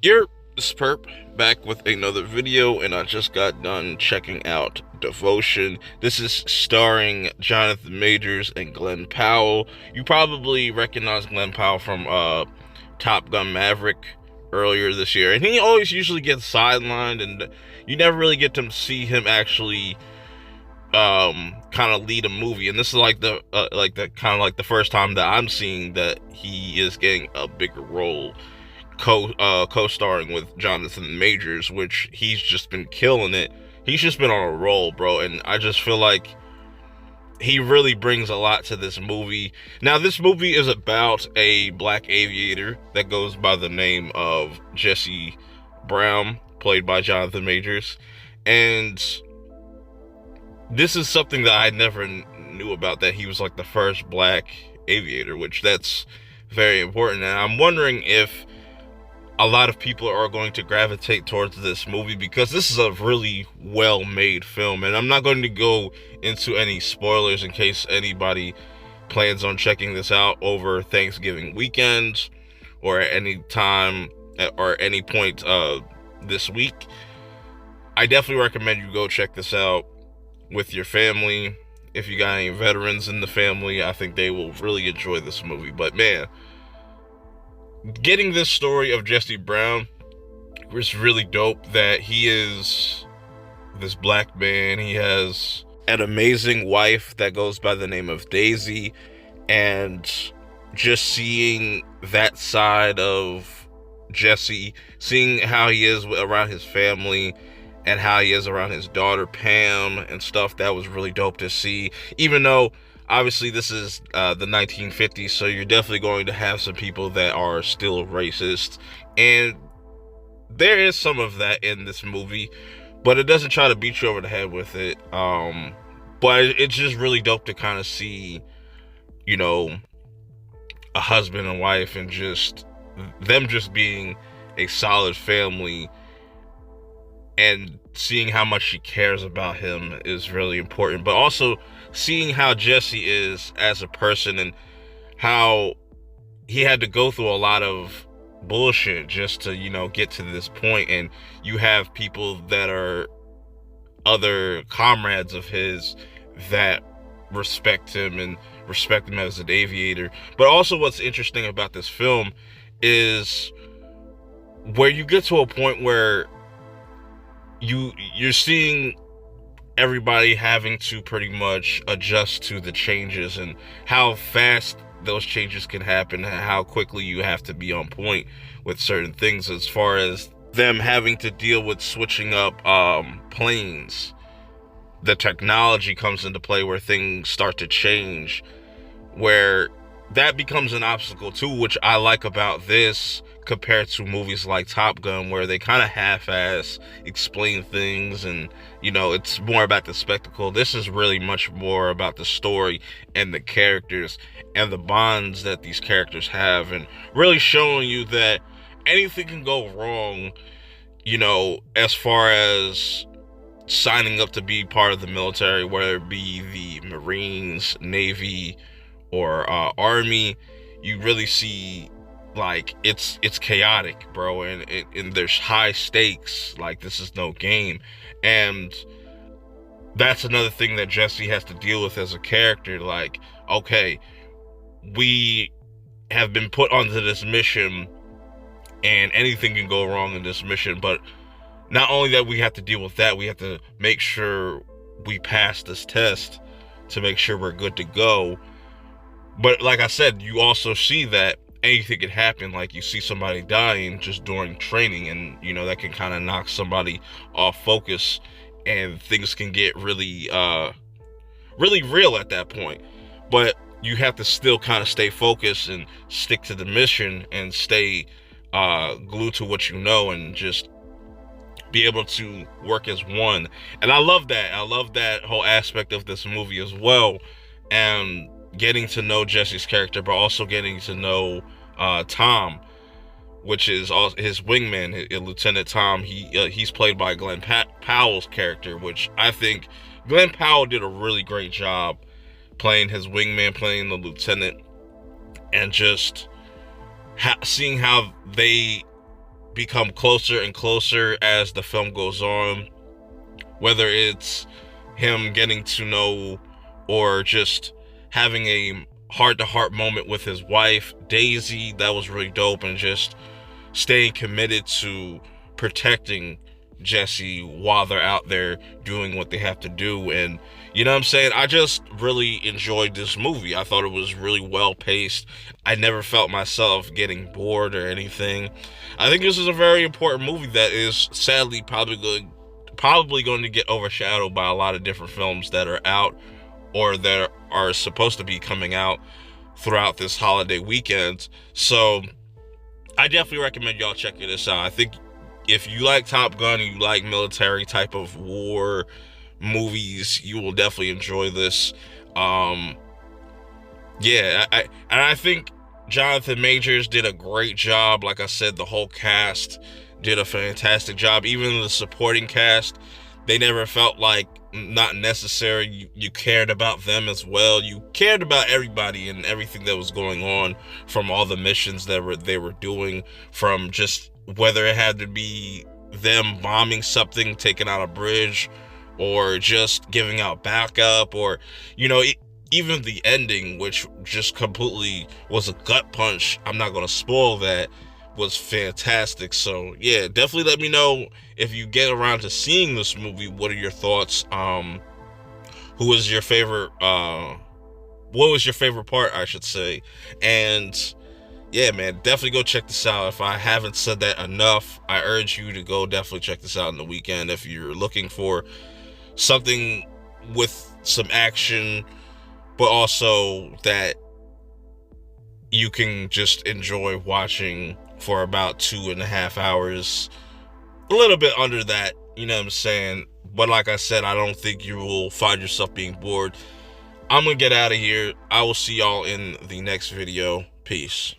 You're Sperp back with another video, and I just got done checking out Devotion. This is starring Jonathan Majors and Glenn Powell. You probably recognize Glenn Powell from Top Gun Maverick earlier this year, and he always usually gets sidelined, and you never really get to see him actually kind of lead a movie. And this is like the kind of like the first time that I'm seeing that he is getting a bigger role co-starring with Jonathan Majors, which he's just been killing it. He's just been on a roll, bro, and I just feel like he really brings a lot to this movie. Now, this movie is about a black aviator that goes by the name of Jesse Brown, played by Jonathan Majors, and this is something that I never knew about, that he was like the first black aviator, which that's very important. And I'm wondering if a lot of people are going to gravitate towards this movie because this is a really well-made film. And I'm not going to go into any spoilers in case anybody plans on checking this out over Thanksgiving weekend or at any time or any point this week. I definitely recommend you go check this out with your family. If you got any veterans in the family, I think they will really enjoy this movie. But man, getting this story of Jesse Brown was really dope, that he is this black man. He has an amazing wife that goes by the name of Daisy, and just seeing that side of Jesse, seeing how he is around his family and how he is around his daughter Pam and stuff, that was really dope to see. Even though obviously this is the 1950s, so you're definitely going to have some people that are still racist, and there is some of that in this movie, but it doesn't try to beat you over the head with it. But it's just really dope to kind of see, you know, a husband and wife and just them just being a solid family, and seeing how much she cares about him is really important. But also seeing how Jesse is as a person and how he had to go through a lot of bullshit just to, you know, get to this point. And you have people that are other comrades of his that respect him and respect him as an aviator. But also what's interesting about this film is where you get to a point where you're seeing everybody having to pretty much adjust to the changes and how fast those changes can happen and how quickly you have to be on point with certain things, as far as them having to deal with switching up planes. The technology comes into play where things start to change, where that becomes an obstacle too, which I like about this compared to movies like Top Gun, where they kind of half-ass explain things and, you know, it's more about the spectacle. This is really much more about the story and the characters and the bonds that these characters have, and really showing you that anything can go wrong, you know, as far as signing up to be part of the military, whether it be the Marines, Navy, or Army. You really see, like, it's chaotic, bro, and there's high stakes. Like, this is no game. And that's another thing that Jesse has to deal with as a character. Like, okay, we have been put onto this mission and anything can go wrong in this mission, but not only that we have to deal with that, we have to make sure we pass this test to make sure we're good to go. But like I said, you also see that anything can happen. Like, you see somebody dying just during training, and, you know, that can kind of knock somebody off focus, and things can get really really real at that point. But you have to still kind of stay focused and stick to the mission and stay glued to what you know, and just be able to work as one. And I love that whole aspect of this movie as well, and getting to know Jesse's character, but also getting to know Tom, which is his wingman, Lieutenant Tom. He's played by Glenn Powell's character, which I think Glenn Powell did a really great job playing his wingman, playing the lieutenant, and just seeing how they become closer and closer as the film goes on, whether it's him getting to know or just having a heart-to-heart moment with his wife Daisy. That was really dope, and just staying committed to protecting Jesse while they're out there doing what they have to do. And you know what I'm saying, I just really enjoyed this movie. I thought it was really well paced. I never felt myself getting bored or anything. I think this is a very important movie that is sadly probably going to get overshadowed by a lot of different films that are out or that are supposed to be coming out throughout this holiday weekend. So I definitely recommend y'all checking this out. I think if you like Top Gun and you like military type of war movies, you will definitely enjoy this. Yeah, I think Jonathan Majors did a great job. Like I said, the whole cast did a fantastic job. Even the supporting cast, they never felt like not necessary. You cared about them as well. You cared about everybody and everything that was going on, from all the missions that they were doing, from just whether it had to be them bombing something, taking out a bridge, or just giving out backup, or even the ending, which just completely was a gut punch. I'm not going to spoil that. Was fantastic. So yeah, definitely let me know if you get around to seeing this movie. What are your thoughts? Who was your favorite? What was your favorite part, I should say? And yeah, man, definitely go check this out. If I haven't said that enough, I urge you to go definitely check this out in the weekend if you're looking for something with some action, but also that you can just enjoy watching for about 2.5 hours, a little bit under that, you know what I'm saying? But like I said, I don't think you will find yourself being bored. I'm gonna get out of here. I will see y'all in the next video. Peace.